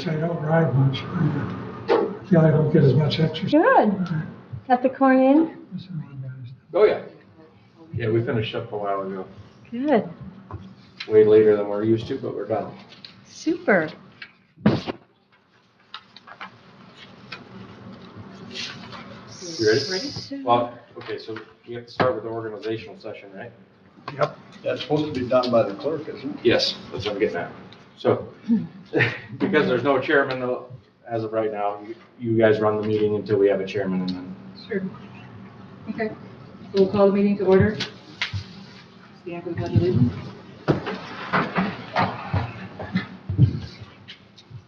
I don't ride much. I feel I don't get as much exercise. Good. Got the corn in? Oh, yeah. Yeah, we finished up a while ago. Good. Way later than we're used to, but we're done. Super. You ready? Well, okay, so we have to start with the organizational session, right? Yep. That's supposed to be done by the clerk, isn't it? Yes, that's what I'm getting at. So, because there's no chairman as of right now, you guys run the meeting until we have a chairman and then. Sure. Okay, so we'll call the meeting to order. Stand for the pledge of allegiance.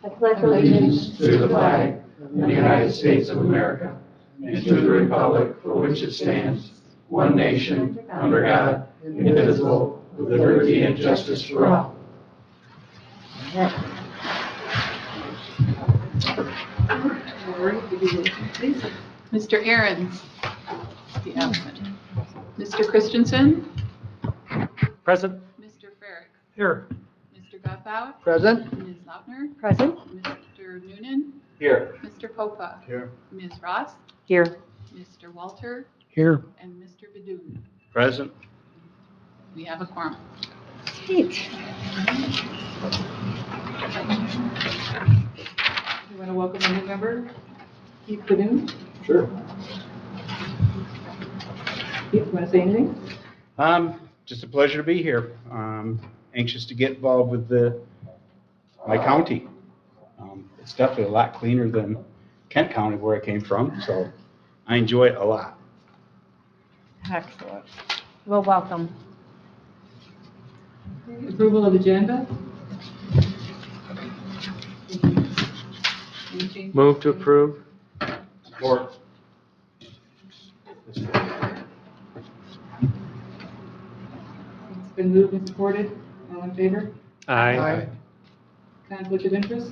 I pledge allegiance to the flag of the United States of America and to the republic for which it stands, one nation, under God, indivisible, with liberty and justice for all. Lori, would you please? Mr. Ahrens, the absent. Mr. Christensen, Present. Mr. Farrick, Here. Mr. Guthout, Present? Ms. Lautner, present. Mr. Noonan, Here. Mr. Popa, Here. Ms. Ross, Here. Mr. Walter, Here. and Mr. Badun. Present. We have a quorum. Great. You want to welcome a new member, Keith Badun? Sure. Keith, you want to say anything? Just a pleasure to be here. Anxious to get involved with my county. It's definitely a lot cleaner than Kent County where I came from, so I enjoy it a lot. Excellent. Well, welcome. Approval of agenda? Any changes? Move to approve. Support. It's been moved and supported. All in favor? Aye. Conflict of interest?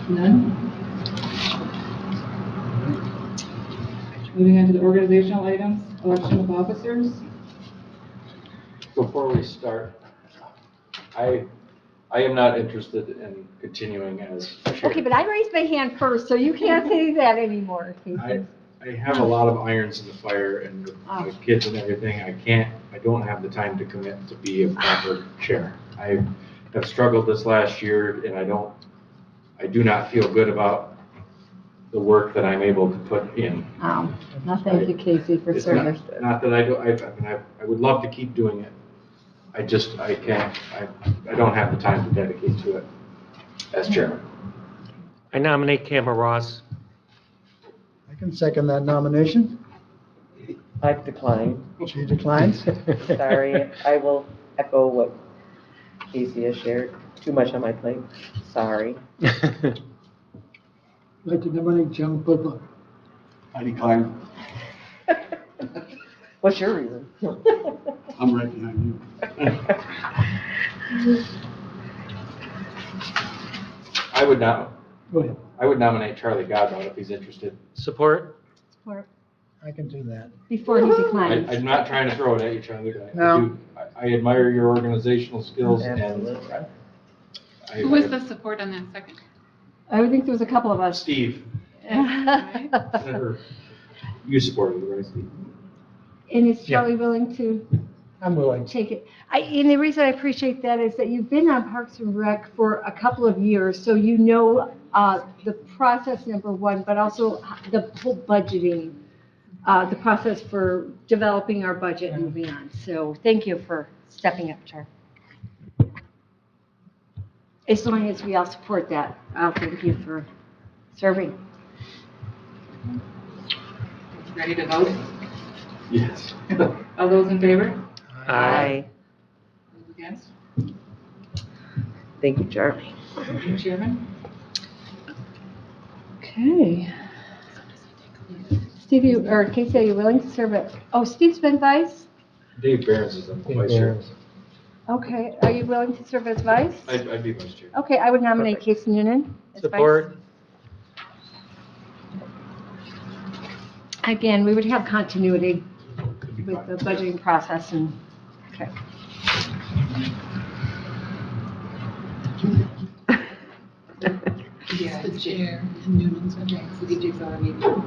None? Moving on to the organizational items, election of officers. Before we start, I am not interested in continuing as chair. Okay, but I raised my hand first, so you can't say that anymore, Casey. I have a lot of irons in the fire and with my kids and everything, I don't have the time to commit to be a proper chair. I have struggled this last year and I do not feel good about the work that I'm able to put in. Oh, no, thank you, Casey, for It's service. not that I would love to keep doing it. I can't, I don't have the time to dedicate to it as chairman. I nominate Camera Ross. I can second that nomination. I've declined. She declines. Sorry, I will echo what Casey has shared. Too much on my plate. Sorry. I'd like to nominate John Putlock. I decline. What's your reason? I'm right behind you. I would not, Go ahead. I would nominate Charlie Godbout if he's interested. Support. I can do that. Before he declines. I'm not trying to throw it at you, Charlie, but No. I admire your organizational skills and Absolutely. Who was the support on that second? I think there was a couple of us. Steve, Right? you supported it, right, Steve? And is Charlie willing to I'm willing. take it? And the reason I appreciate that is that you've been on Parks and Rec for a couple of years, so you know the process, number one, but also the whole budgeting, the process for developing our budget and moving on. So thank you for stepping up, Char. As long as we all support that, I'll thank you for serving. Ready to vote? Yes. All those in favor? Aye. Those against? Thank you, Charlie. Thank you, Chairman. Okay. Steve, or Casey, are you willing to serve it? Oh, Steve's been vice? Dave Behrens is the vice chair. Okay, are you willing to serve as vice? I'd be vice chair. Okay, I would nominate Casey Noonan as vice. Support. Again, we would have continuity with the budgeting process and, okay. It's the chair and Newman's okay, so DJ's on a meeting.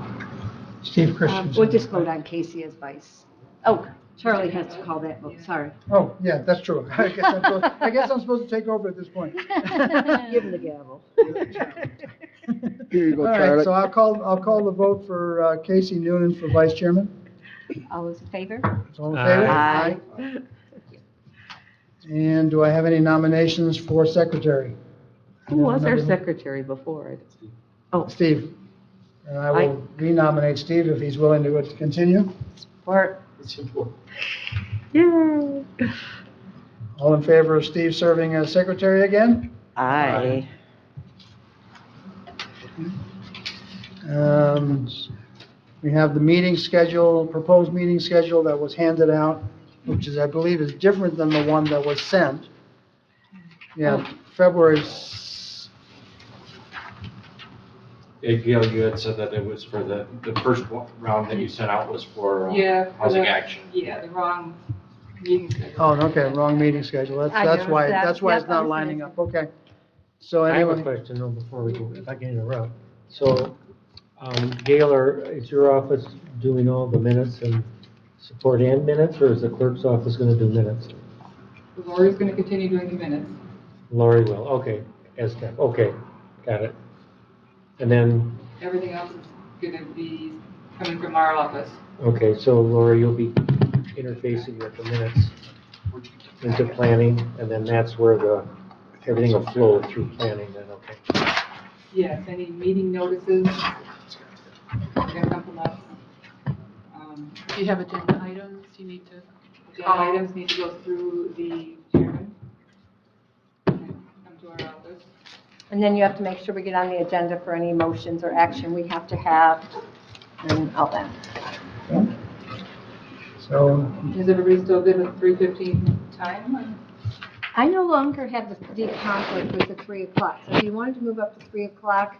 Steve Christensen. We'll just vote on Casey as vice. Oh, Charlie has to call that vote, sorry. Oh, yeah, that's true. I guess I'm supposed to take over at this point. Give him the gavel. Here you go, Charlie. All right, so I'll call the vote for Casey Noonan for vice chairman. All those in favor? All in favor? Aye. And do I have any nominations for secretary? Who was our secretary before? Steve. And I will renominate Steve if he's willing to continue. Support. Yay. All in favor of Steve serving as secretary again? Aye. We have the meeting schedule, proposed meeting schedule that was handed out, which is, I believe, is different than the one that was sent. Yeah, February. Hey, Gail, you had said that it was for the first round that you sent out was for Yeah. for housing the- action. Yeah, the wrong meeting schedule. Oh, okay, wrong meeting schedule. I That's why, noticed that. that's why it's Yep, I not was lining gonna- up. Okay. So I have a anyway, question though before we go, if I can interrupt. So, Gail, is your office doing all the minutes and support and minutes, or is the clerk's office gonna do minutes? Lori's gonna continue doing the minutes. Lori will, okay, as temp, okay, got it. And then, Everything else is gonna be coming from our office. okay, so Lori, you'll be interfacing with the minutes into planning, and then that's where everything will flow through planning then, okay? Yes, any meeting notices are gonna come from us. If you have agenda items, you need to Agenda items need to go through the chairman. Come to our office. And then you have to make sure we get on the agenda for any motions or action we have to have and all that. so Is everybody still good with 3:15 time? I no longer have the conflict with the 3 o'clock. So if you wanted to move up to 3 o'clock,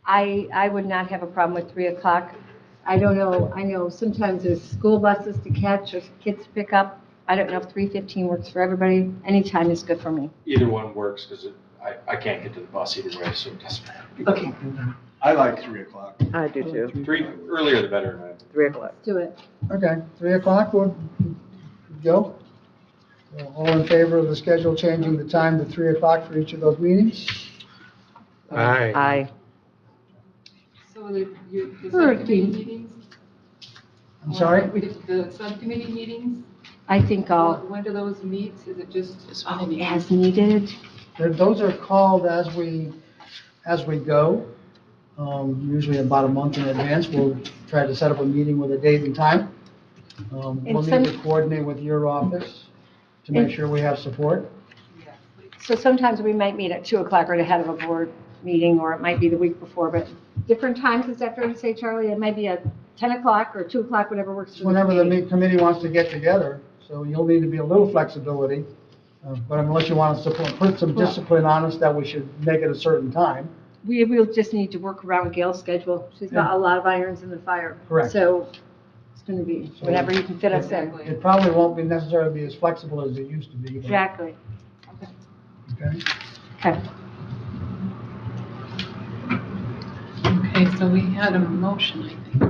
I would not have a problem with 3 o'clock. I don't know, I know sometimes there's school buses to catch or kids to pick up. I don't know if 3:15 works for everybody. Any time is good for me. Either one works because I can't get to the bus either way, so it doesn't matter. Okay, I like 3 o'clock. I do too. Earlier the better. 3 o'clock. let's do it. Okay, 3 o'clock, we'll go. So all in favor of the schedule changing the time to 3 o'clock for each of those meetings? Aye. So the subcommittee meetings? I'm sorry? The subcommittee meetings, I think I'll, when do those meet? Is it just? as needed. Those are called as we go, usually about a month in advance. We'll try to set up a meeting with a date and time. We'll need to coordinate with your office to make sure we have support. So sometimes we might meet at 2 o'clock right ahead of a board meeting, or it might be the week before, but different times, is that fair to say, Charlie? It might be at 10 o'clock or 2 o'clock, whatever works for the Whenever the committee. committee wants to get together, so you'll need to be a little flexibility. But unless you want us to put some discipline on us that we should make it a certain time. We'll just need to work around Gail's schedule. She's got a lot of irons in the fire. Correct. So it's going to be whenever you can fit us in. Exactly. It probably won't be necessarily be as flexible as it used to be. but- Exactly. Okay. Okay. Okay, so we had a motion, I think.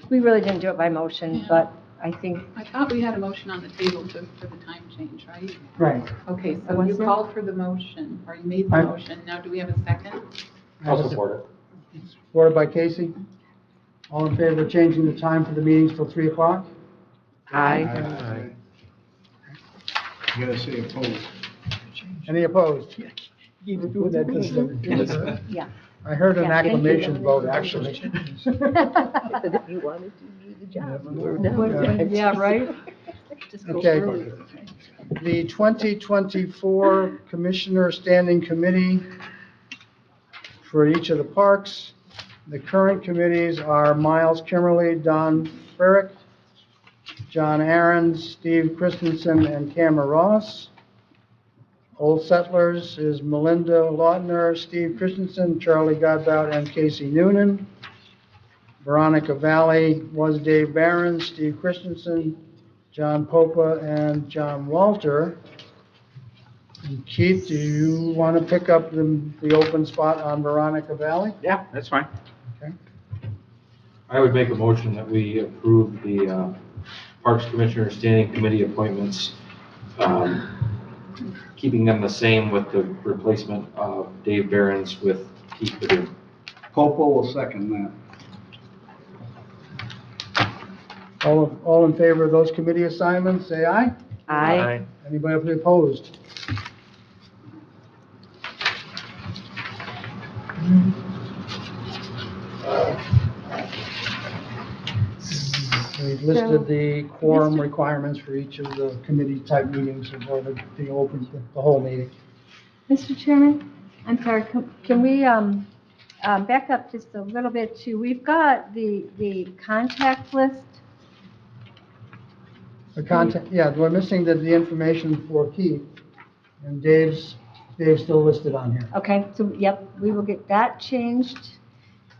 We really didn't do it by motion, but I think, I thought we had a motion on the table for the time change, right? Right. Okay, so Was you there? called for the motion, or you made the Right. motion. Now, do we have a second? I'll support it. Supported by Casey. All in favor of changing the time for the meetings till 3 o'clock? Aye. You gotta say opposed. Any opposed? Keep doing that, 'cause, yeah. I heard an Yeah, thank you. acclamation vote, actually. You wanted to do the job. Yeah, right? Okay. The 2024 Commissioner Standing Committee for each of the parks. The current committees are Miles Kimmerly, Don Ferrick, John Aaron's, Steve Christensen, and Cameron Ross. Old Settlers is Melinda Lautner, Steve Christensen, Charlie Godbout, and Casey Noonan. Veronica Valley was Dave Barron, Steve Christensen, John Popa, and John Walter. And Keith, do you want to pick up the open spot on Veronica Valley? Yeah, that's fine. Okay. I would make a motion that we approve the Parks Commissioner Standing Committee appointments, keeping them the same with the replacement of Dave Behrens with Keith Badoo. Popo will second that. All in favor of those committee assignments, say aye. Aye. Anybody opposed? We've listed the quorum requirements for each of the committee type meetings or the open, the whole meeting. Mr. Chairman, I'm sorry, can we back up just a little bit to, we've got the contact list. The content, yeah, we're missing the information for Keith, and Dave's still listed on here. Okay, so, yep, we will get that changed.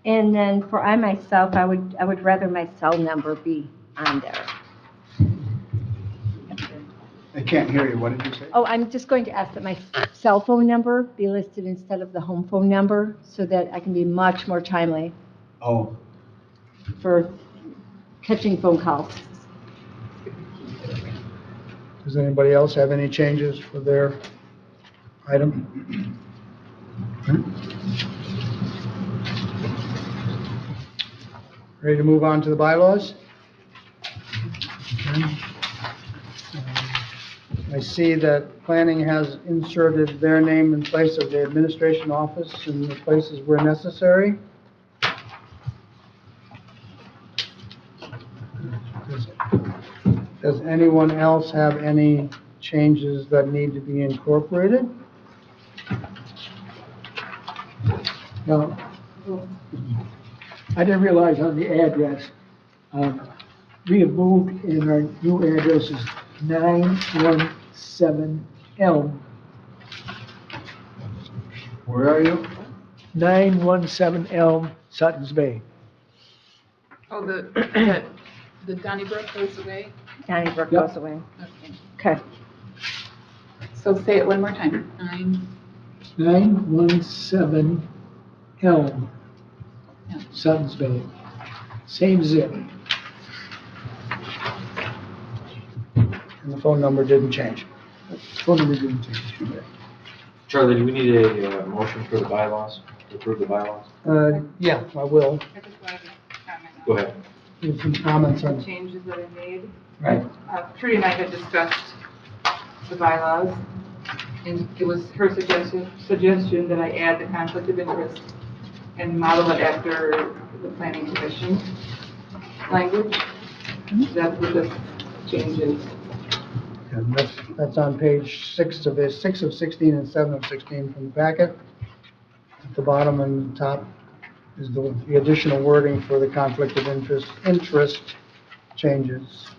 And then for I myself, I would rather my cell number be on there. I can't hear you. What did you say? Oh, I'm just going to ask that my cell phone number be listed instead of the home phone number so that I can be much more timely Oh, for catching phone calls. Does anybody else have any changes for their item? Ready to move on to the bylaws? Okay. I see that planning has inserted their name in place of the administration office in the places where necessary. Does anyone else have any changes that need to be incorporated? Now, I didn't realize on the address, we have moved and our new address is 917 Elm. where are you? 917 Elm, Sutton's Bay. Oh, the Donnybrook goes away? Donnybrook Yep. goes away. Okay. Okay. So say it one more time. 917 Elm, Yeah. Sutton's Bay. Same zip. And the phone number didn't change. Phone number didn't change. Charlie, do we need a motion for the bylaws, to approve the bylaws? Yeah, I will. I just wanted to comment Go on ahead. Give some comments the on, changes that I made. right. Trudy and I had discussed the bylaws, and it was her suggestion that I add the conflict of interest and model it after the planning commission language. That's what this changes. And that's on page 6 of 16 and 7 of 16 from the packet. At the bottom and top is the additional wording for the conflict of interest changes.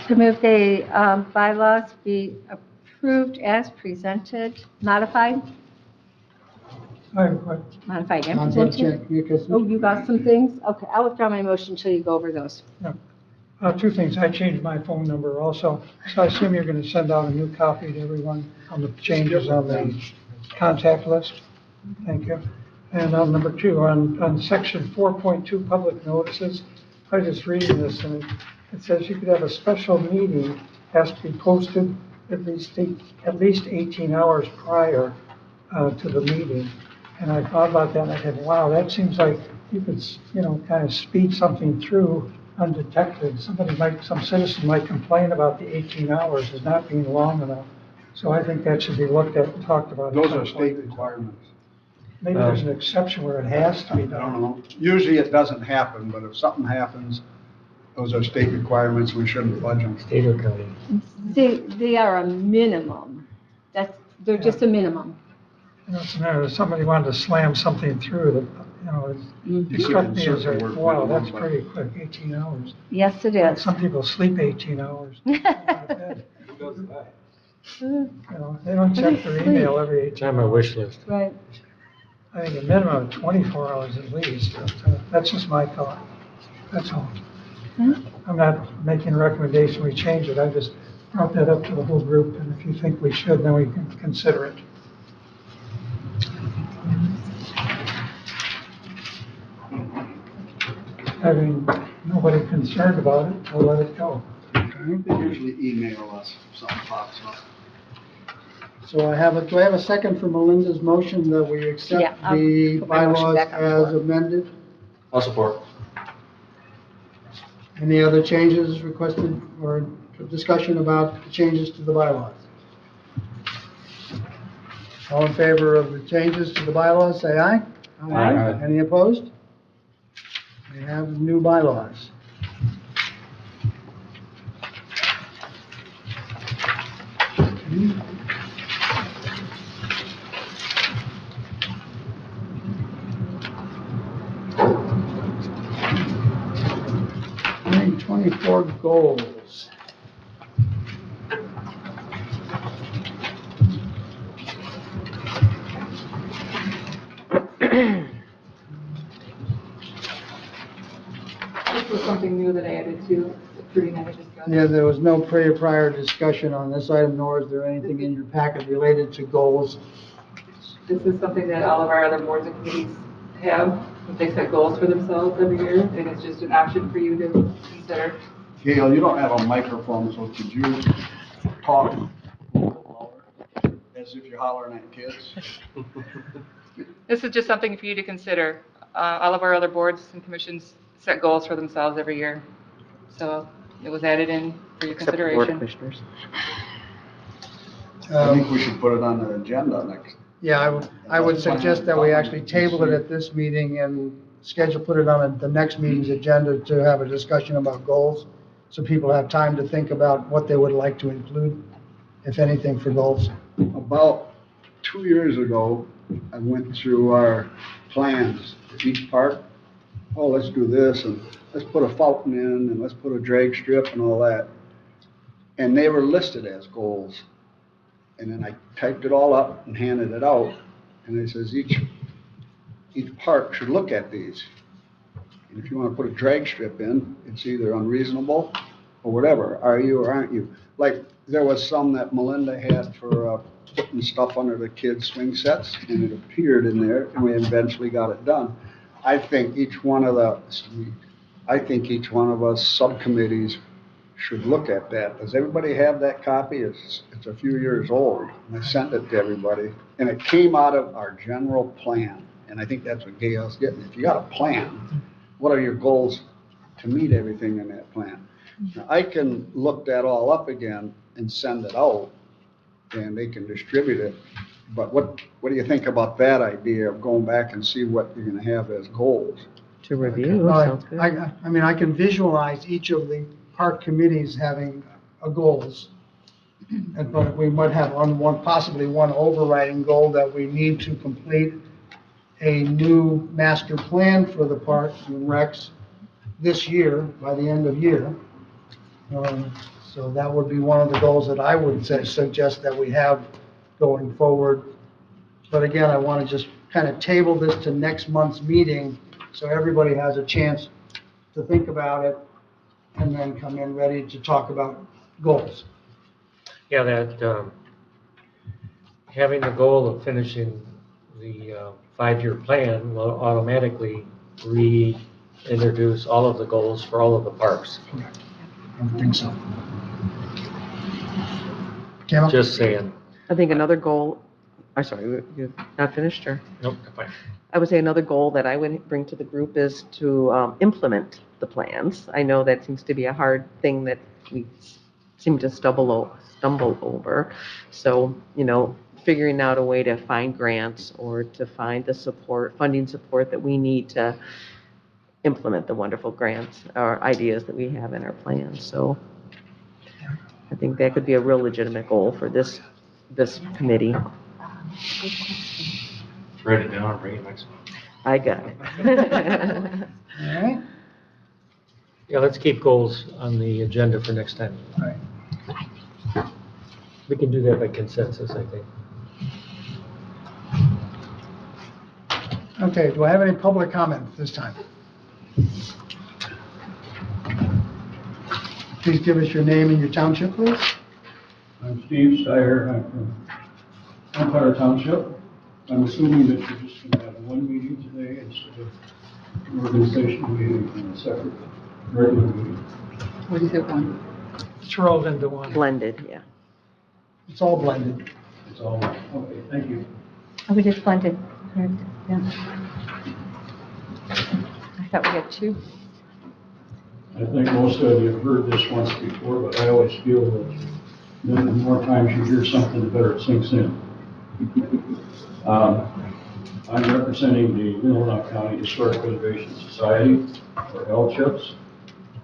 To move the bylaws be approved as presented, modified, modified and presented. Oh, you got some things? Okay, I'll withdraw my motion until you go over those. Two things. I changed my phone number also, so I assume you're going to send out a new copy to everyone on the changes on the contact list. Thank you. And on number 2, on section 4.2, public notices, I was just reading this, and it says you could have a special meeting, has to be posted at least 18 hours prior to the meeting. And I thought about that, and I said, wow, that seems like you could, kind of speed something through undetected. Some citizen might complain about the 18 hours as not being long enough. So I think that should be looked at and talked about. Those are state requirements. Maybe there's an exception where it has to be I done. don't know. Usually it doesn't happen, but if something happens, those are state requirements. We shouldn't fudge them. State or county? They are a minimum. They're just a minimum. It's a matter of somebody wanted to slam something through that, it struck me as, wow, that's pretty quick, 18 hours. Yes, it is. Some people sleep 18 hours. Who does that? You know, they don't check their email every 8 It's on my wish list. Right. I think a minimum of 24 hours at least. But, that's just my thought. That's all. I'm not making a recommendation we change it. I just brought that up to the whole group, and if you think we should, then we can consider it. Having nobody concerned about it, I'll let it go. They usually email us if something pops up. So do I have a second for Melinda's motion that we Yeah, accept I'll the put my motion bylaws back on the as floor. amended? I'll support. Any other changes requested or discussion about the changes to the bylaws? All in favor of the changes to the bylaws, say aye. Aye. Any opposed? We have new bylaws. Okay. 24 goals. This was something new that I added to, that Trudy and I had discussed. Yeah, there was no prior discussion on this item, nor is there anything in your packet related to goals. This is something that all of our other boards and committees have. They set goals for themselves every year, and it's just an option for you to consider. Gail, you don't have a microphone, so could you talk a little louder, as if you're hollering at kids? This is just something for you to consider. All of our other boards and commissions set goals for themselves every year. So it was added in for your Except for Board of consideration. Commissioners. I think we should put it on the agenda next. Yeah, I would suggest that we actually table it at this meeting and put it on the next meeting's agenda to have a discussion about goals, so people have time to think about what they would like to include, if anything, for goals. About 2 years ago, I went through our plans for each park. Oh, let's do this, and let's put a fountain in, and let's put a drag strip and all that. And they were listed as goals. And then I typed it all up and handed it out, and it says each park should look at these. And if you want to put a drag strip in, it's either unreasonable or whatever, are you or aren't you? Like, there was some that Melinda had for putting stuff under the kids' swing sets, and it appeared in there, and we eventually got it done. I think each one of us subcommittees should look at that. Does everybody have that copy? It's a few years old, and I sent it to everybody, and it came out of our general plan, and I think that's what Gail's getting. If you got a plan, what are your goals to meet everything in that plan? Now, I can look that all up again and send it out, and they can distribute it, but what do you think about that idea of going back and see what you're gonna have as goals? To review, Well, sounds good. I mean, I can visualize each of the park committees having a goals. But we might have possibly one overriding goal that we need to complete a new master plan for the parks and recs this year, by the end of year. So that would be one of the goals that I would suggest that we have going forward. But again, I want to just kind of table this to next month's meeting, so everybody has a chance to think about it, and then come in ready to talk about goals. Yeah, that, having the goal of finishing the 5-year plan will automatically reintroduce all of the goals for all of the parks. I don't think so. Campbell? Just saying. I think another goal, I'm sorry, you're not finished, or? Nope, fine. I would say another goal that I would bring to the group is to implement the plans. I know that seems to be a hard thing that we seem to stumble over. So, figuring out a way to find grants or to find the funding support that we need to implement the wonderful grants or ideas that we have in our plans. So I think that could be a real legitimate goal for this committee. Write it down and bring it next month. I got it. All right. Yeah, let's keep goals on the agenda for next time. All right. We can do that by consensus, I think. Okay, do I have any public comment this time? Please give us your name and your township, please. I'm Steve Steyer, I'm from Empire Township. I'm assuming that you're just going to have one meeting today instead of an organizational meeting and a separate regular meeting. What is it, one? It's rolled into one. Blended, yeah. It's all blended. It's all, okay, thank you. Oh, we just blended, correct, yeah. I thought we had two. I think most of you have heard this once before, but I always feel that the more times you hear something, the better it sinks in. I'm representing the Leelanau County Historic Preservation Society, or LCHIPS.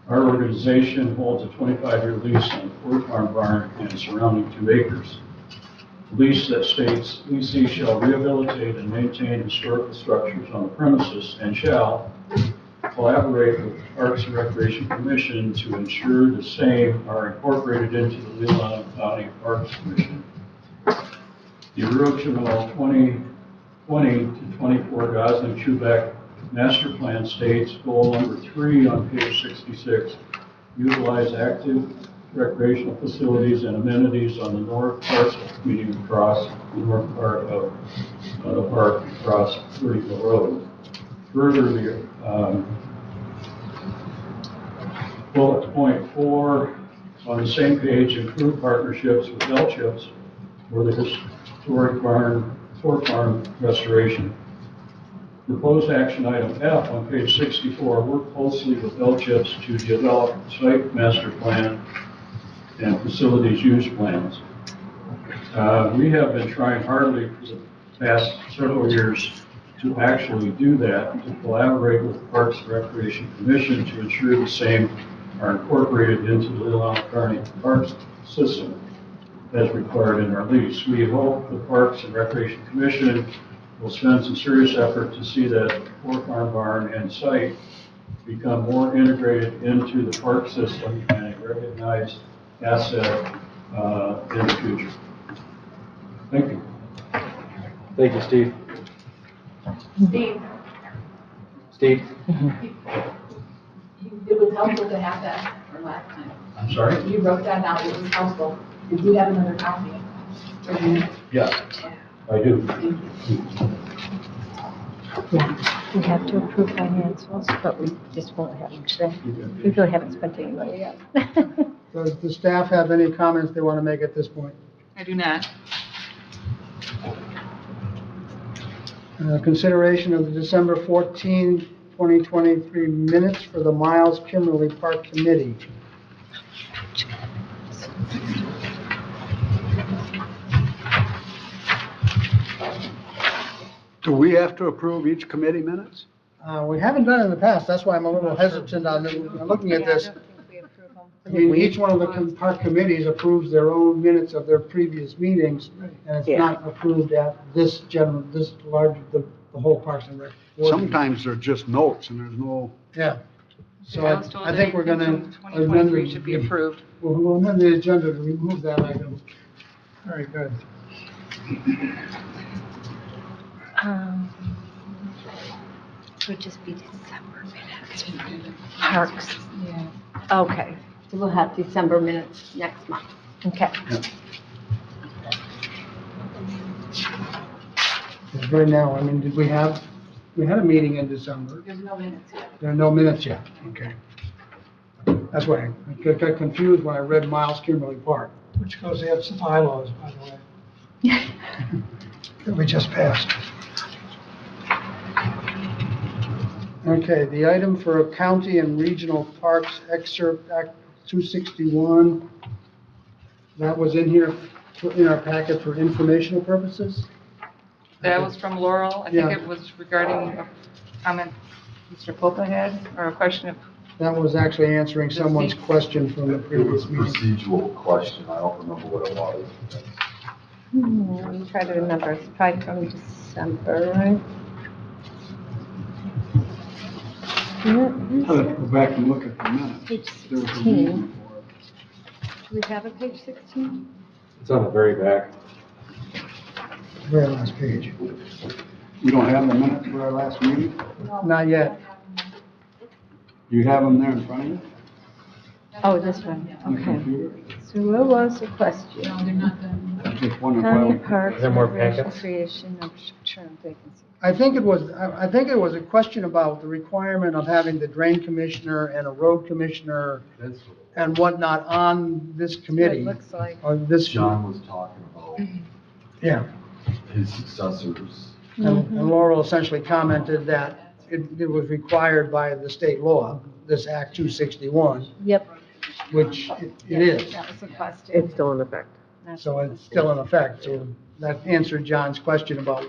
Our organization holds a 25-year lease on the Ford Farm Barn and surrounding 2 acres. A lease that states, lessee shall rehabilitate and maintain historical structures on the premises and shall collaborate with the Parks and Recreation Commission to ensure the same are incorporated into the Leelanau County Parks Commission. The original 2020 to 24 Gosling-Chuback Master Plan states, goal number 3 on page 66, utilize active recreational facilities and amenities on the north parcel, meaning across the north part of the park across Vertical Road. Further, the bullet point 4 on the same page, improve partnerships with LCHIPS for the historic Ford Farm restoration. Proposed action item F on page 64, work closely with LCHIPS to develop site master plan and facilities use plans. We have been trying hardly for the past several years to actually do that, to collaborate with the Parks and Recreation Commission to ensure the same are incorporated into the Leelanau County Parks system as required in our lease. We hope the Parks and Recreation Commission will spend some serious effort to see that Ford Farm Barn and site become more integrated into the park system and a recognized asset in the future. Thank you. Thank you, Steve. Steve, Steve? It was helpful to have that for last time. I'm sorry? You wrote that down, it was helpful. Did you have another copy? Yes, I do. We have to approve financials, but we just won't have them today. We really haven't spent any money yet. Does the staff have any comments they want to make at this point? I do not. Consideration of the December 14, 2023 minutes for the Miles Kimberly Park Committee. Do we have to approve each committee minutes? We haven't done it in the past, that's why I'm a little hesitant on looking at this. I mean, each one of the park committees approves their own minutes of their previous meetings, and it's Yeah. not approved at this large, the whole Parks and Rec. board meeting. Sometimes they're just notes and there's no, Yeah. So I was told I think that we're gonna. anything from 2023 should be approved. We'll amend the agenda to remove that item. Very good. It would just be December minutes. Parks. Yeah. Okay, so we'll have December minutes next month. Okay. Because right now, I mean, we had a meeting in December. There's no minutes yet. There are no minutes yet. Okay. That's why I got confused when I read Miles Kimberly Park. Which goes against the bylaws, by the way. That we just passed. Okay, the item for County and Regional Parks Excerpt Act 261, that was in here, in our packet for informational purposes. That was from Laurel. I think Yeah. it was regarding a comment Mr. Popa had, or a question of, That was actually answering someone's question from the It was previous a meeting. procedural question, I don't remember what it was. I'm trying to remember, it's probably from December, right? I'll have to go back and look at the minutes. Page There was a 16. reason for it. Do we have a page 16? It's on the very back. Very last page. You don't have the minutes for our last meeting? Not yet. Do you have them there in front of you Oh, this one, on the okay. computer? So what was the question? No, they're not done. I'm just wondering why County we. Parks Is there more and Recreation packets? creation of term vacancy. I think it was a question about the requirement of having the drain commissioner and a road commissioner and whatnot on this committee. It looks like. Or this, John was talking about yeah. his successors. And Laurel essentially commented that it was required by the state law, this Act 261, Yep. which it is. That was the question. It's still in effect. So it's still in effect. So that answered John's question about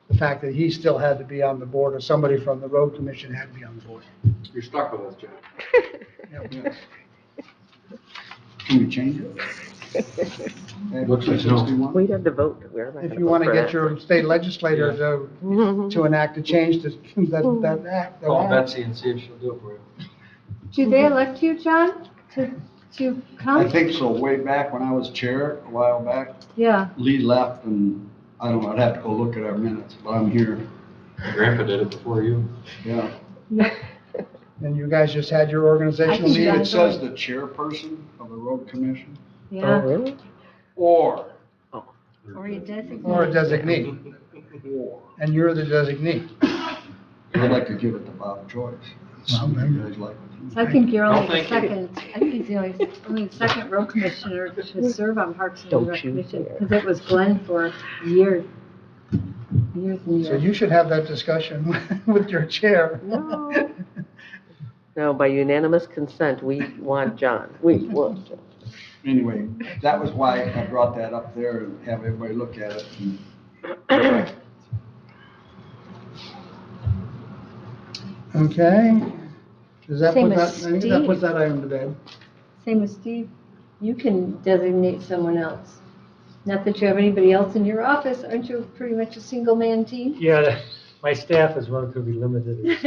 the fact that he still had to be on the board, or somebody from the road commission had to be on the board. You're stuck with us, John. Yeah. Can we change it? Looks like no. 261? We'd have to vote. We're not If gonna you vote want to for get that. your state legislator to enact a change to that act. Call Betsy and see if she'll do it for you. Do they elect you, John, to I come? think so, way back when I was chair, a while back, Yeah. Lee left and, I don't know, I'd have to go look at our minutes, but I'm here, My grandpa did it before you. yeah. And you guys just had your organizational I think See, meeting? it says the chairperson of the road commission, Oh, Yeah. really? or, Or you designate. Or a designee, or. and you're the designee. I'd like to give it to Bob Joyce. Well, You then- guys like it? I think you're No, only the thank you. second, I think he's the only second road commissioner to serve on Parks and Don't Rec you Commission, dare. because it was Glenn for years. Years and So years. you should have that discussion with your chair. No. No, by unanimous consent, we want John. We want John. Anyway, that was why I brought that up there and have everybody look at it. And Okay? Does that Same put that, I as think that puts Steve. that item to bed. Same with Steve, you can designate someone else. Not that you have anybody else in your office, aren't you pretty much a single-man team? Yeah, my staff is relatively limited.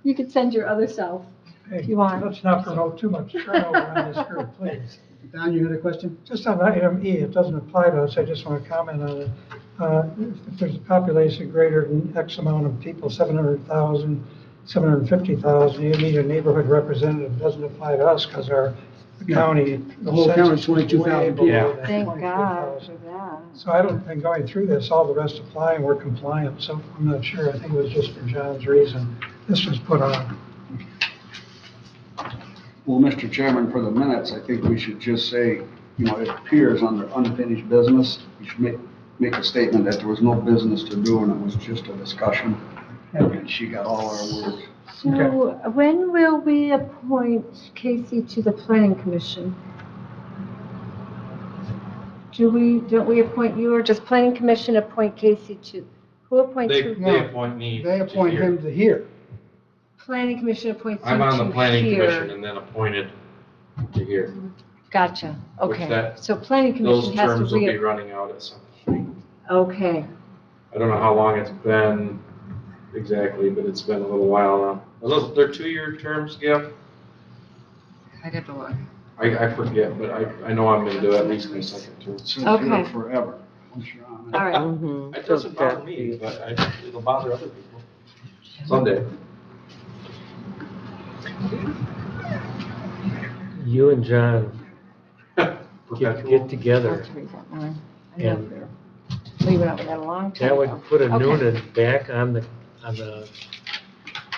You could send your other self. Hey, You want. let's not promote too much turnover on this group, please. Don, you had a question? Just on item E, it doesn't apply to us, I just want to comment on it. If there's a population greater than X amount of people, 700,000, 750,000, you need a neighborhood representative, it doesn't apply to us because our county. The whole county's census is 22,000 way below people. that Thank God 23,000. for that. So I don't think going through this, all the rest apply and we're compliant, so I'm not sure, I think it was just for John's reason. This was put on. Well, Mr. Chairman, for the minutes, I think we should just say, you know, it appears under unfinished business. You should make a statement that there was no business to do and it was just a discussion. And she got all our words. So when will we appoint Casey to the planning commission? Don't we appoint you, or does planning commission appoint Casey to, who appoints They, who? they appoint me. They to appoint here. him to here. Planning commission appoints you to I'm here. on the planning commission and then appointed to here. Gotcha, Which okay. that- So planning Those commission has to terms will be running out at some point. Okay, I don't know how long it's been exactly, but it's been a little while now. Are those, they're 2-year terms, Gail? I'd have to look. I forget, but I know I'm into at least my second term. It says Okay. here forever, once you're on it. all right. Mhm. It doesn't bother me, but it'll bother other people. Someday. You and John Perpetual. get together, Let's read that one. I know and we're leaving up that a long time that would ago. put a Okay. Noonan back on the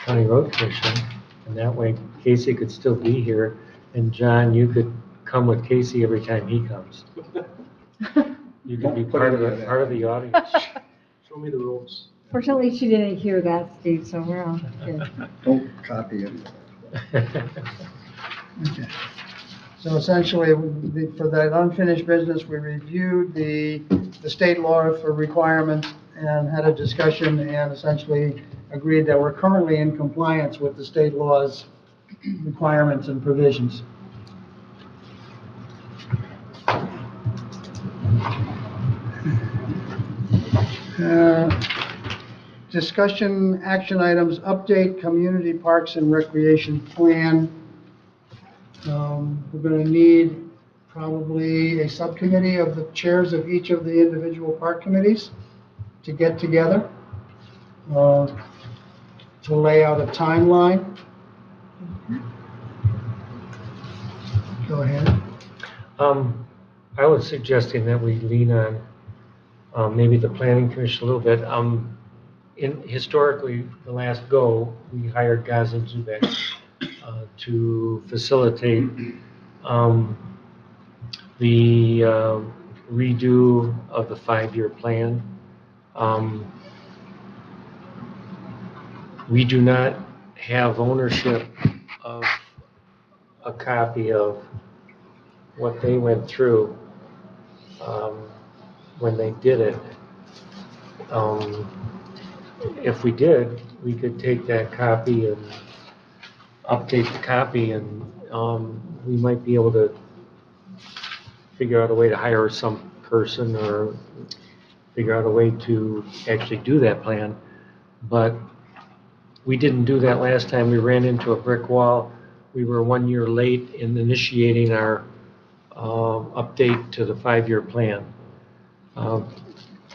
county road commission. And that way Casey could still be here, and John, you could come with Casey every time he comes. You could be Don't put part of any of the, that. part of the audience. Show me the ropes. Fortunately, she didn't hear that, Steve, so we're all good. Don't copy it. Okay. So essentially, for that unfinished business, we reviewed the state law for requirements and had a discussion and essentially agreed that we're currently in compliance with the state law's requirements and provisions. Discussion, action items, update, community parks and recreation plan. We're going to need probably a subcommittee of the chairs of each of the individual park committees to get together, to lay out a timeline. Go ahead. I was suggesting that we lean on, maybe the planning commission a little bit. Historically, the last go, we hired Gaz and Zubek, to facilitate, the redo of the 5-year plan. We do not have ownership of a copy of what they went through, when they did it. If we did, we could take that copy and update the copy, and we might be able to figure out a way to hire some person or figure out a way to actually do that plan. But we didn't do that last time. We ran into a brick wall. We were 1 year late in initiating our update to the 5-year plan.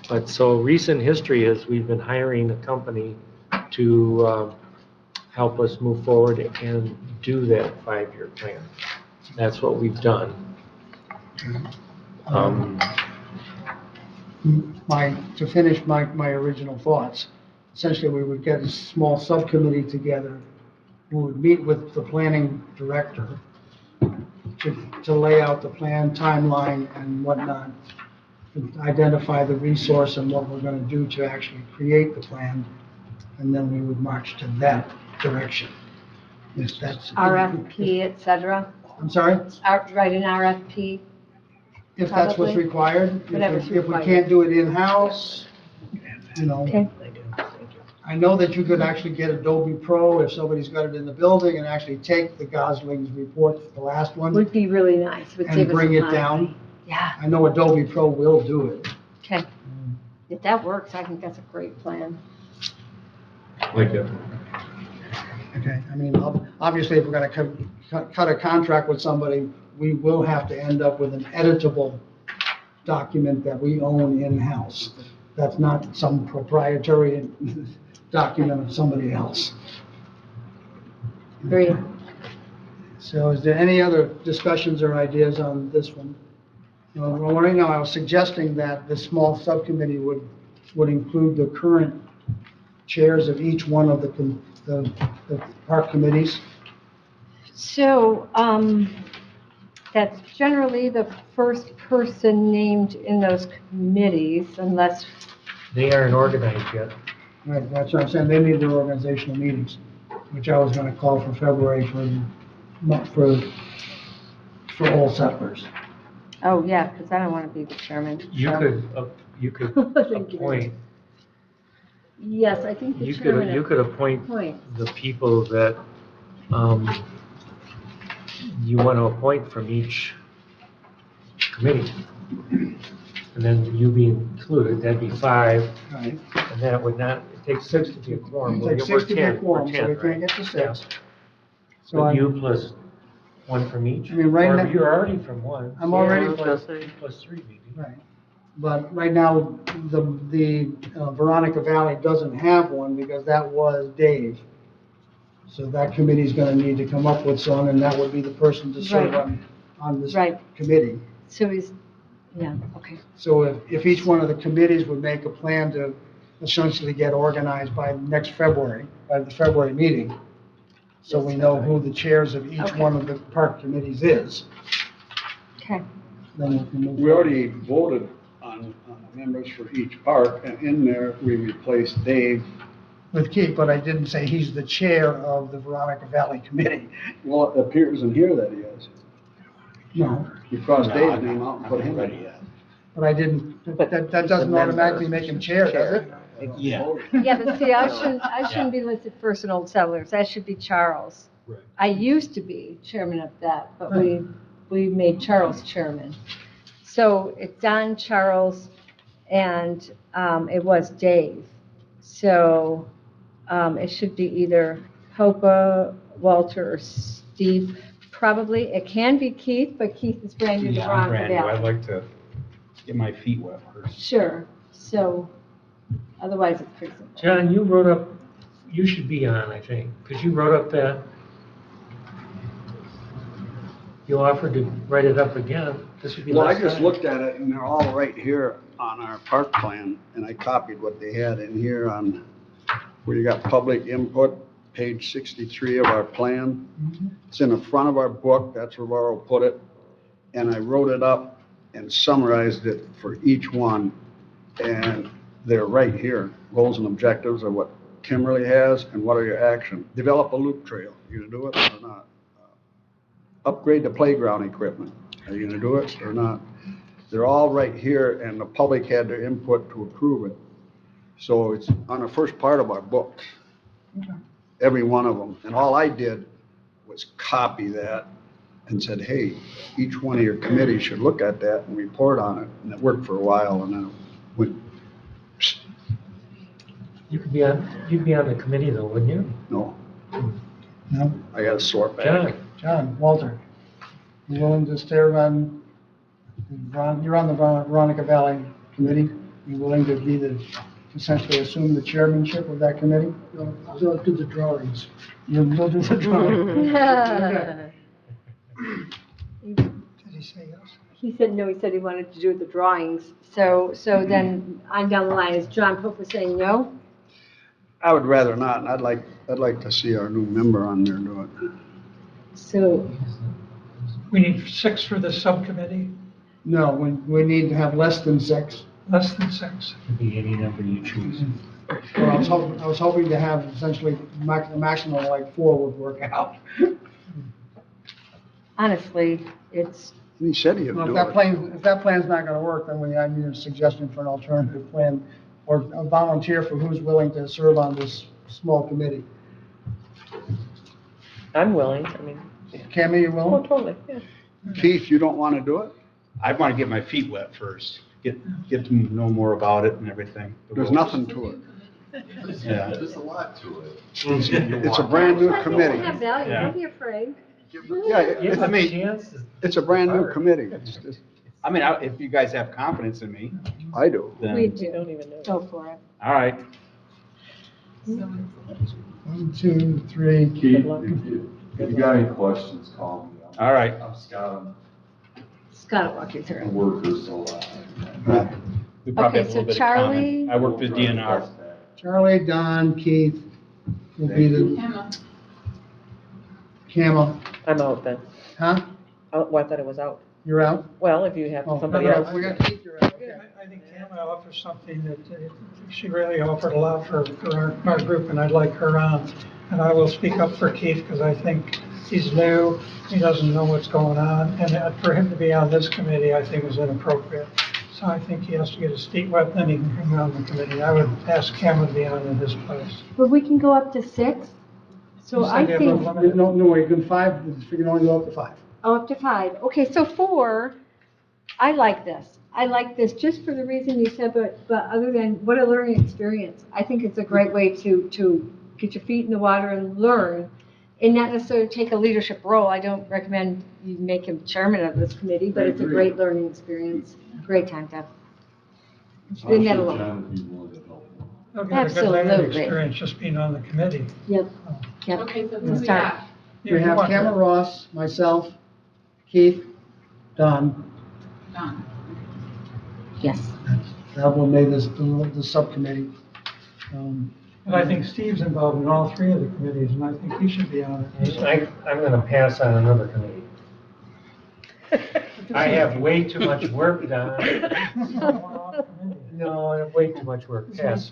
But so recent history is we've been hiring a company to help us move forward and do that 5-year plan. That's what we've done. To finish my original thoughts, essentially we would get a small subcommittee together. We would meet with the planning director to lay out the plan, timeline and whatnot, and identify the resource and what we're going to do to actually create the plan, and then we would march to that direction. Yes, that's. RFP, et cetera. I'm sorry? Write an RFP. If that's what's Probably. required. Whatever's If we required. can't do it in-house, Okay. I know that you could actually get Adobe Pro if somebody's got it in the building and actually take the Gosling's report, the last one, Would be really nice. Would and save us bring some it down. money. Yeah, I know Adobe Pro will do it. okay. If that works, I think that's a great plan. Like that. Okay, I mean, obviously, if we're gonna cut a contract with somebody, we will have to end up with an editable document that we own in-house. That's not some proprietary document of somebody else. Great. So is there any other discussions or ideas on this one? Well, right now, I was suggesting that this small subcommittee would include the current chairs of each one of the park committees. So, that's generally the first person named in those committees unless, They aren't organized yet. Right, that's what I'm saying, they need their organizational meetings, which I was gonna call for February for all settlers. oh, yeah, because I don't want to be the chairman. You so- could Thank you. appoint, Yes, I think the you chairman. could appoint Point. the people that, you want to appoint from each committee. And then you be included, that'd be 5, Right. and then it would not, it takes 6 to be a quorum. It takes We're 6 to be a 10, quorum, we're so 10, we can't right? get to 6. Yeah. So But I'm, you plus 1 from each? I mean, right Or now- you're already from 1. I'm already so from- plus 3 maybe. right, but right now, the Veronica Valley doesn't have one because that was Dave. So that committee's gonna need to come up with some, and that would be the person to serve Right. on this Right. committee. So he's, yeah, okay. So if each one of the committees would make a plan to essentially get organized by next February, by the February meeting, so we know who the chairs of each Okay. one of the park committees is, Okay. then we can move. We already voted on the members for each park, and in there, we replaced Dave. With Keith, but I didn't say he's the chair of the Veronica Valley Committee. Well, it appears in here that he is. No, You crossed Dave's name out and put him in. but I didn't, But that he's a doesn't member. automatically make him chair, does it? Yeah. Yeah, but see, I shouldn't be listed first in Old Settlers. That should be Charles. Right. I used to be chairman of that, but we made Charles chairman. So it's Don, Charles, and it was Dave. So it should be either Popa, Walter, or Steve. probably, it can be Keith, but Keith is brand new to Yeah, I'm Veronica brand new. I'd Valley. like to get my feet wet first. Sure, so, otherwise it's pretty simple. John, you wrote up, you should be on, I think, because you wrote up that, you offered to write it up again. This would be Well, I last just time. looked at it and they're all right here on our park plan, and I copied what they had in here on where you got public input, page 63 of our plan. It's in the front of our book, that's where Laurel put it. And I wrote it up and summarized it for each one. And they're right here. Goals and objectives are what Kimberly has and what are your actions. Develop a loop trail. You gonna do it or not? Upgrade the playground equipment. Are you gonna do it or not? They're all right here and the public had their input to approve it. So it's on the first part of our book. Every one of them. And all I did was copy that and said, hey, each one of your committees should look at that and report on it. And it worked for a while and then it went, You'd be on the committee though, wouldn't you? no, No? I got a sore back. John, John, Walter, you willing to stay on, you're on the Veronica Valley Committee? You willing to be the, essentially assume the chairmanship of that committee? I'll do the drawings. You'll do the drawing. Did he say yes? He said, no, he said he wanted to do the drawings, so then on down the line, is John Pope saying no? I would rather not, and I'd like to see our new member on there do it. So, We need 6 for the subcommittee, No, we need to have less than 6. less than 6. could be any number you choose. Well, I was hoping to have essentially the maximum like 4 would work out. honestly, it's, He said he'd Well, do if it. that plan's not gonna work, then I need a suggestion for an alternative plan or a volunteer for who's willing to serve on this small committee. I'm willing, I mean, Cammy, you oh, willing? totally, yeah. Keith, you don't want to do it? I want to get my feet wet first, get to know more about it and everything. There's nothing to it. Yeah. There's a lot to it. It's a brand new committee. have value, Yeah. don't be afraid. Yeah, Give I them a mean, chance to- it's a brand new committee. It's- I mean, if you guys have confidence in me, I do. We then, You do, don't even know. go for it. all right. 1, 2, 3. Keith, if you got any questions, call me. All right. I'm Scott, Scott will walk you I'm a through. worker, so We probably Okay, have a so little bit of Charlie- comment. I work for the DNR. Charlie, Don, Keith will be the, Emma, Camel, I'm out then. huh? Oh, well, I thought it was out. You're out? Well, if you have Oh, somebody no, else. We got Keith, you're out, okay. I think Tamara offers something that she really offered a lot for our group, and I'd like her on. And I will speak up for Keith, because I think he's new, he doesn't know what's going on, and for him to be on this committee, I think is inappropriate. So I think he has to get his feet wet, then he can come on the committee. I would ask Cameron to be on in his place. But we can go up to 6? So You I said you have a think, limit. No, you can 5, you can only go up to 5. oh, up to 5. Okay, so 4, I like this. I like this just for the reason you said, but other than, what a learning experience. I think it's a great way to get your feet in the water and learn, and not necessarily take a leadership role. I don't recommend you make him chairman of this committee, but it's a great learning experience. Great time to have. Bring that along. John would be willing to help me. They'll get a good learning Absolutely. experience just being on the committee. Yep, yep. okay, so who Let's we start. got? Yeah, We you have want Cameron her. Ross, myself, Keith, Don. Don. Yes. That will make this, the subcommittee. And I think Steve's involved in all 3 of the committees, and I think he should be on it. I'm gonna pass on another committee. I have way too much work done. No, I have way too much work. Pass.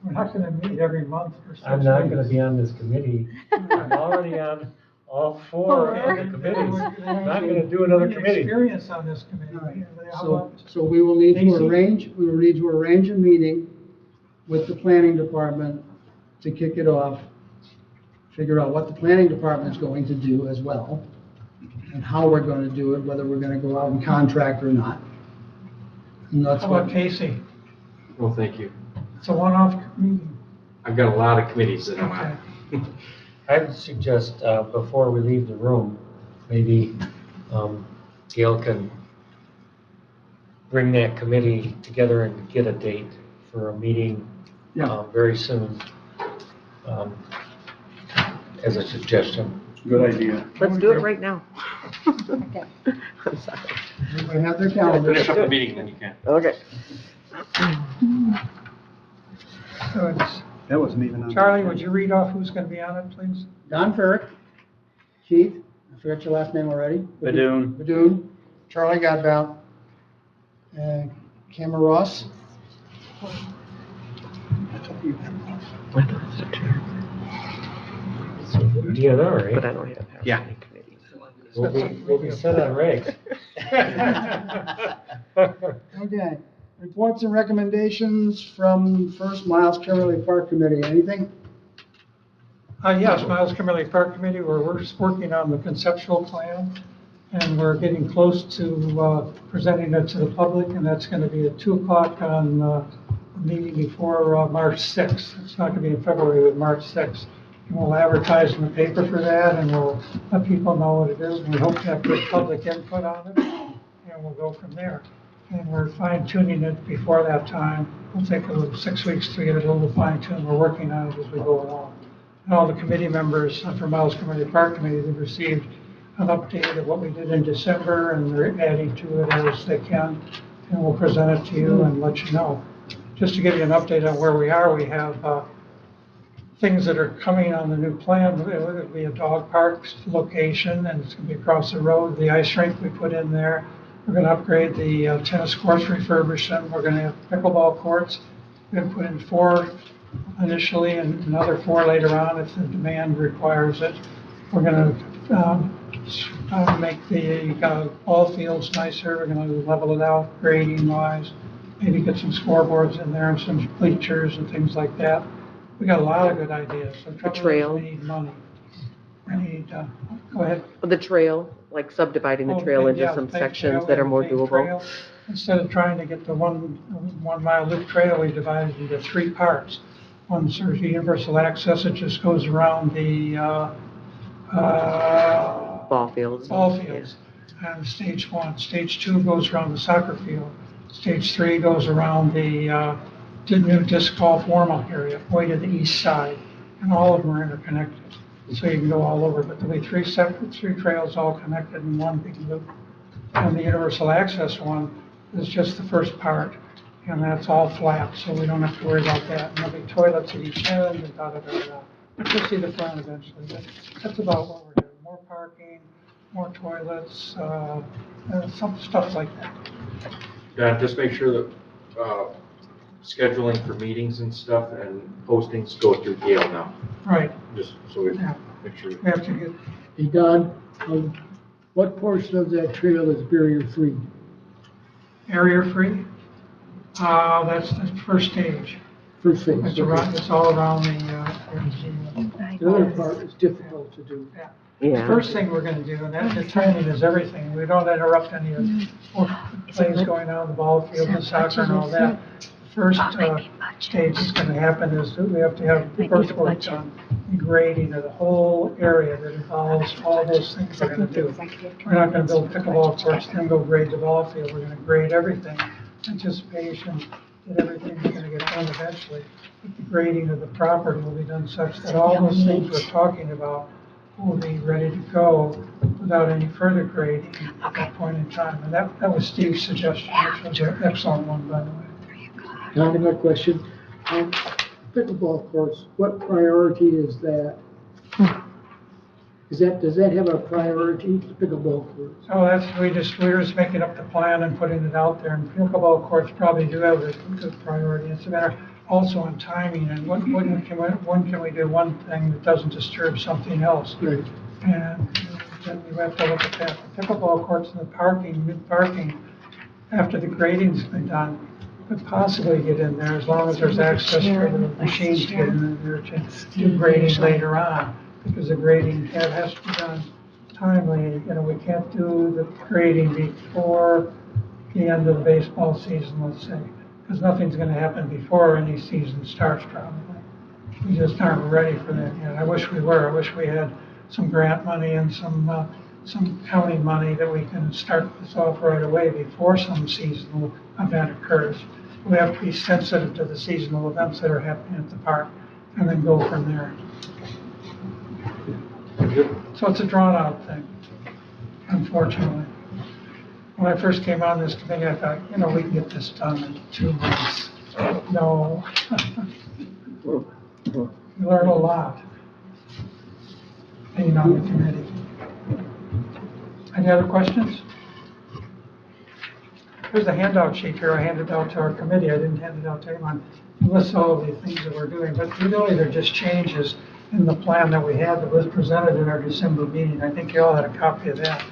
We're not gonna meet every month for 6 I'm not gonna weeks. be on this committee. I'm already on all 4 of the committees. I'm not gonna do another We need committee. Experience on this committee. How So, about- so we will need Casey? to arrange a meeting with the planning department to kick it off. Figure out what the planning department is going to do as well, and how we're going to do it, whether we're going to go out and contract or not. And that's How about what, Casey? Well, thank you. It's a one-off meeting. I've got a lot of committees that I'm on. I would suggest, before we leave the room, maybe Gail can bring that committee together and get a date for a meeting very soon, as a suggestion. Good idea. Let's do it right now. Okay. I'm sorry. Everybody have their calendars. Finish up the meeting, then you can. Okay. So it's, That wasn't even on. Charlie, would you read off who's going to be on it, please? Don Ferrick, Keith, I forgot your last name already. Badoon. Badoon, Charlie Godbout, and Cameron Ross. DNR, But right? I don't have. Yeah. We'll be set on regs. Okay, reports and recommendations from First Miles Kimberly Park Committee, anything? Yes, Miles Kimberly Park Committee, we're working on the conceptual plan, and we're getting close to presenting it to the public, and that's going to be at 2 o'clock on the meeting before March 6th. It's not going to be in February, but March 6th. And we'll advertise in the paper for that, and we'll let people know what it is, and we hope to have good public input on it, and we'll go from there. And we're fine tuning it before that time. It'll take a little 6 weeks to get it a little fine tuned. We're working on it as we go along. And all the committee members for Miles Community Park Committee, they've received an update of what we did in December, and they're adding to it as they can, and we'll present it to you and let you know. Just to give you an update on where we are, we have things that are coming on the new plan. It'll be a dog park location, and it's going to be across the road. The ice rink we put in there. We're going to upgrade the tennis courts, refurbish them. We're going to have pickleball courts. We're going to put in 4 initially and another 4 later on if the demand requires it. We're going to make the ball fields nicer. We're going to level it out grading wise. Maybe get some scoreboards in there and some bleachers and things like that. We got a lot of good ideas. So trouble is trail. we need money. We need, go ahead. The trail, like subdividing the trail into Yeah, some paved sections trail, that are we more have a paved doable. trail. Instead of trying to get the 1 mile loop trail, we divided it into 3 parts. One serves universal access, it just goes around the Ball fields. ball fields. And stage 1. Stage 2 goes around the soccer field. Stage 3 goes around the new disc golf warm-up area, way to the east side. And all of them are interconnected, so you can go all over. But there'll be 3 trails all connected in one big loop. And the universal access one is just the first part, and that's all flat, so we don't have to worry about that. And there'll be toilets at each end and da-da-da-da. But you'll see the plan eventually. That's about what we're doing. More parking, more toilets, some stuff like that. Yeah, just make sure that scheduling for meetings and stuff and postings go through Gail now, Right, just so we yeah. make sure. We have to get, Hey, Don, what portion of that trail is barrier-free? area free. That's the first stage. First phase. It's all around The other part is difficult to do. The Yeah. first thing we're gonna do, and that, the timing is everything, we don't interrupt any of the plays going on, the ball field, the soccer and all that. First stage that's gonna happen is that we have to have the earthwork done, the grading of the whole area that involves all those things we're gonna do. We're not gonna build pickleball courts, then go grade the ball field, we're gonna grade everything, anticipation that everything's gonna get done eventually. But the grading of the property will be done such that all those things we're talking about will be ready to go without any further grading at that point in time. And that was Steve's suggestion, which was an excellent one, by the way. Don, I got a question. Pickleball course, what priority is that? Does that have a priority, pickleball course? So we're just making up the plan and putting it out there. And pickleball courts probably do have a good priority. It's a matter also on timing and when can we do one thing that doesn't disturb something else? Right. And then we have to look at that. The pickleball courts and the parking, mid-parking, after the grading's been done, could possibly get in there as long as there's access for the machines to get in there to do grading later on. Because the grading has to be done timely. You know, we can't do the grading before the end of the baseball season, let's say. Because nothing's going to happen before any season starts probably. We just aren't ready for that yet. I wish we were. I wish we had some grant money and some county money that we can start this off right away before some seasonal event occurs. We have to be sensitive to the seasonal events that are happening at the park and then go from there. So it's a drawn out thing, unfortunately. When I first came on this committee, I thought, we can get this done in 2 months. No. You learn a lot being on the committee. Any other questions? There's a handout sheet here I handed out to our committee. I didn't hand it out to anyone. It lists all of the things that we're doing, but really they're just changes in the plan that we had that was presented in our December meeting. I think you all had a copy of that.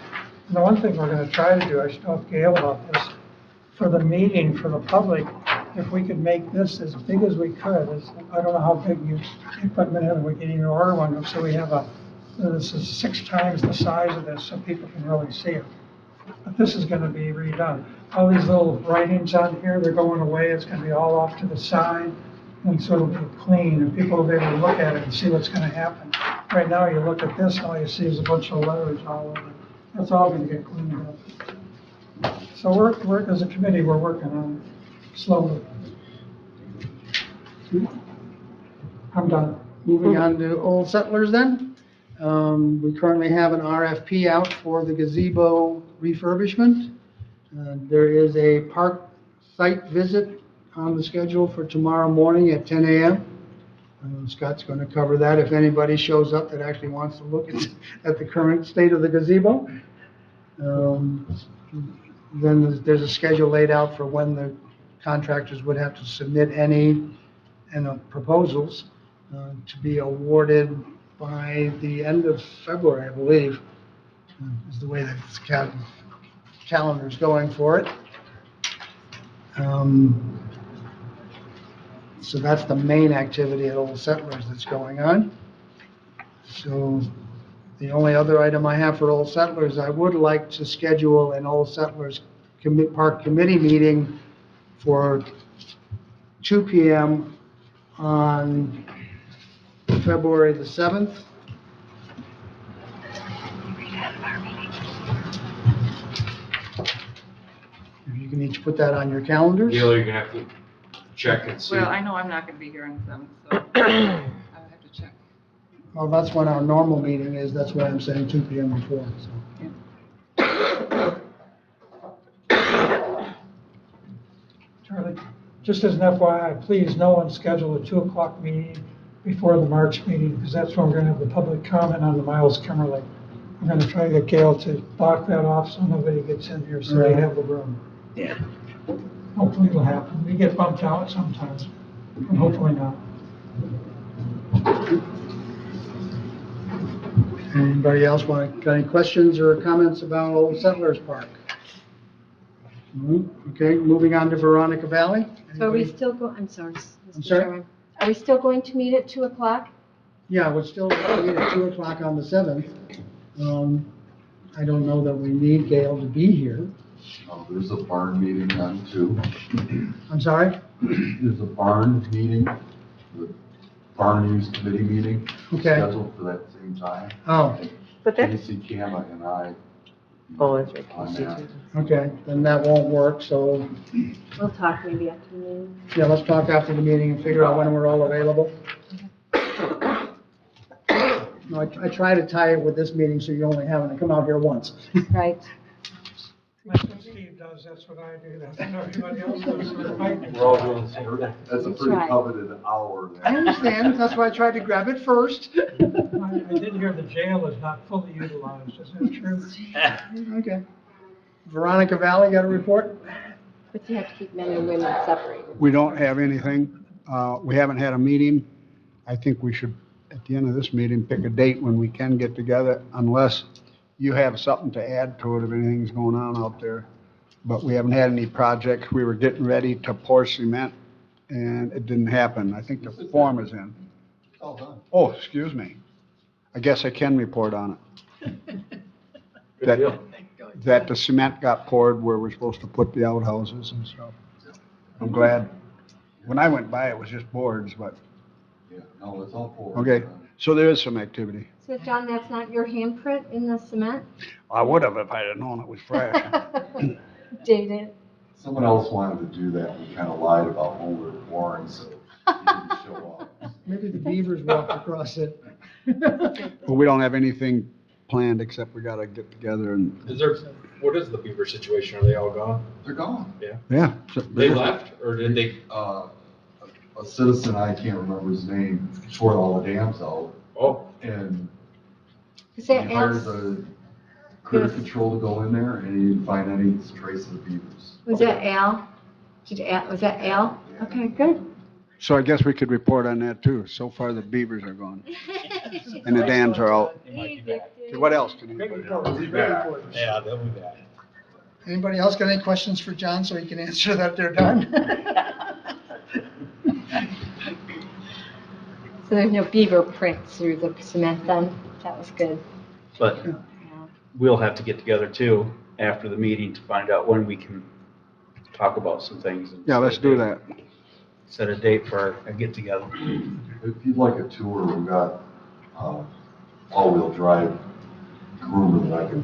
And the one thing we're going to try to do, I should talk to Gail about this, for the meeting, for the public, if we could make this as big as we could. I don't know how big you equipment is, we can even order one, so we have this is 6 times the size of this, so people can really see it. But this is going to be redone. All these little writings on here, they're going away. It's going to be all off to the side, and so it'll be clean, and people will be able to look at it and see what's going to happen. Right now, you look at this, all you see is a bunch of letters all over. That's all going to get cleaned up. So we're as a committee, we're working on it slowly. I'm done. Moving on to Old Settlers then. We currently have an RFP out for the gazebo refurbishment. There is a park site visit on the schedule for tomorrow morning at 10 a.m. Scott's going to cover that if anybody shows up that actually wants to look at the current state of the gazebo. Then there's a schedule laid out for when the contractors would have to submit any proposals to be awarded by the end of February, I believe, is the way that the calendar's going for it. So that's the main activity at Old Settlers that's going on. So the only other item I have for Old Settlers, I would like to schedule an Old Settlers Park Committee meeting for 2 p.m. on February the 7th. If you can each put that on your calendars. Gail, you're gonna have to check and see. Well, I know I'm not gonna be here on the 7th, so I would have to check. Well, that's when our normal meeting is, that's why I'm saying 2 p.m. before, so. Charlie, just as an FYI, please, no one schedule a 2 o'clock meeting before the March meeting, because that's when we're going to have the public comment on the Miles Kimmerly. I'm going to try to get Gail to block that off so nobody gets in here, so they have the room. Yeah. Hopefully it'll happen. We get bumped out sometimes, but hopefully not. Anybody else got any questions or comments about Old Settlers Park? Okay, moving on to Veronica Valley. So are we Anybody? still I'm sorry, I'm Mr. sorry? Chairman. Are we still going to meet at 2 o'clock? Yeah, we're still meeting at 2 o'clock on the 7th. I don't know that we need Gail to be here. There's a barn meeting then too. I'm sorry? There's a barn meeting, the barn use committee meeting scheduled for that same time. Oh, But that's, Casey Kama and I. oh, that's right. On that. okay, then that won't work, so, We'll talk maybe after the meeting. yeah, let's talk after the meeting and figure out when we're all available. No, I try to tie it with this meeting, so you're only having to come out here once. Right. That's what Steve does, that's what I do, that's what everybody else does. We're all doing the same thing. That's a That's pretty right. coveted hour I there. understand, that's why I tried to grab it first. I did hear the jail is not fully utilized, is that true? Okay. Veronica Valley, got a report? But you have to keep men and women separated. We don't have anything. We haven't had a meeting. I think we should, at the end of this meeting, pick a date when we can get together, unless you have something to add to it if anything's going on out there. But we haven't had any projects. We were getting ready to pour cement, and it didn't happen. I think the form is in. All done. Oh, excuse me. I guess I can report on it. Good deal. That the cement got poured where we're supposed to put the outhouses and stuff. I'm glad. When I went by, it was just boards, but Yeah, no, it's all forward. Okay, so there is some activity. So John, that's not your handprint in the cement? I would have if I'd have known it was fresh. Dated. Someone else wanted to do that, we kind of lied about when we were born, so he didn't show up. Maybe the beavers walked across it. Well, we don't have anything planned except we gotta get together and, What is the beaver situation? Are they all gone? They're gone. yeah. They left, or did they? A citizen, I can't remember his name, tore all the dams out, Oh, and Is he that hired Al? the critter control to go in there, and he didn't find any trace of the beavers. Was that Al? Was that Al? Okay, good. So I guess we could report on that too. So far, the beavers are gone and the dams are out. Okay, what else can anybody? Yeah, they'll be back. Anybody else got any questions for John so he can answer that they're done? So there's no beaver prints through the cement then? That was good. But we'll have to get together too after the meeting to find out when we can talk about some things. and Yeah, let's do that. Set a date for a get together. If you'd like a tour, we've got, all-wheel drive groomer that I can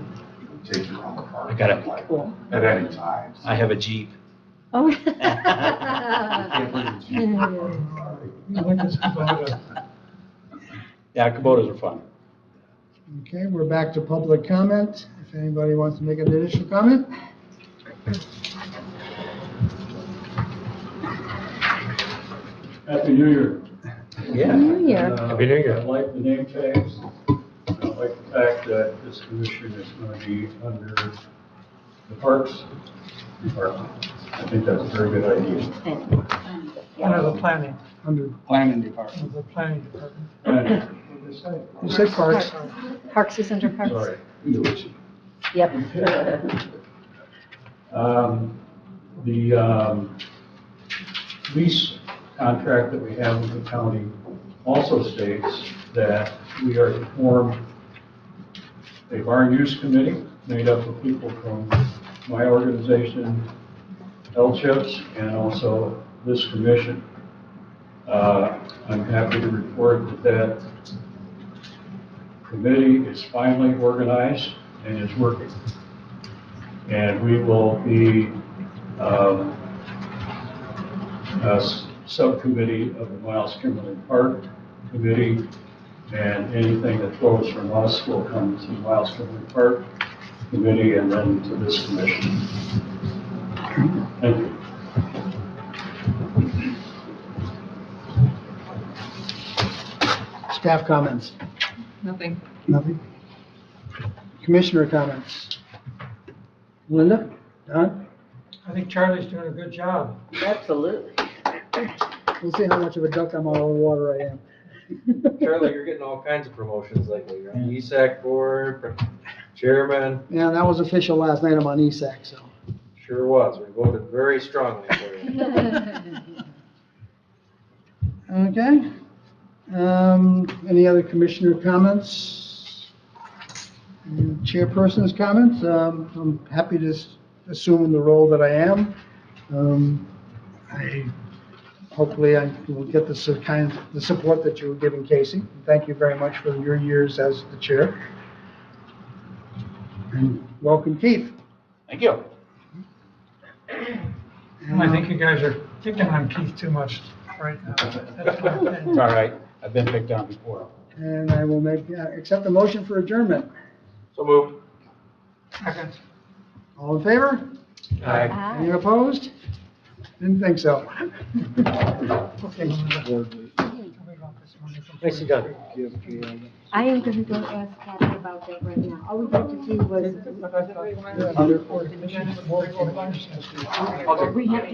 take you around the park. I got it. Like, at any time. I have a Jeep. Oh. Can't bring the Jeep in the park. Yeah, Kubotas are fun. Okay, we're back to public comment. If anybody wants to make an initial comment? Happy New Year. Yeah. New Year. And, Happy New Year. I like the name tags. I like the fact that this commission is going to be under the Parks Department. I think that's a very good idea. Under the planning, Under, Planning department. under the planning department. And, you said parks. Parks is under Parks? sorry. Yep. The lease contract that we have with the county also states that we are to form a barn use committee made up of people from my organization, LCHIPS, and also this commission. I'm happy to report that that committee is finally organized and is working. And we will be a subcommittee of the Miles Kimberly Park Committee, and anything that flows from us will come to the Miles Kimberly Park Committee and then to this commission. Thank you. Staff comments? Nothing. Nothing? Commissioner comments? Linda? Don? I think Charlie's doing a good job. Absolutely. We'll see how much of a duck I'm out of the water I am. Charlie, you're getting all kinds of promotions lately. You're on the ESAC board, chairman. Yeah, that was official last night. I'm on ESAC, so. Sure was. We voted very strongly for you. Okay. Any other commissioner comments? Chairperson's comments? I'm happy to assume the role that I am. Hopefully I will get the support that you were giving Casey. Thank you very much for your years as the chair. And welcome, Keith. Thank you. I think you guys are picking on Keith too much right now. That's my It's opinion. all right. I've been picked on before. And I will accept the motion for adjournment. So moved. Second. All in favor? Aye. Any opposed? Didn't think so. Okay, Melinda. Nicely done. I am going to go ask Kathy about that right now. All we had to do was, But I thought- we have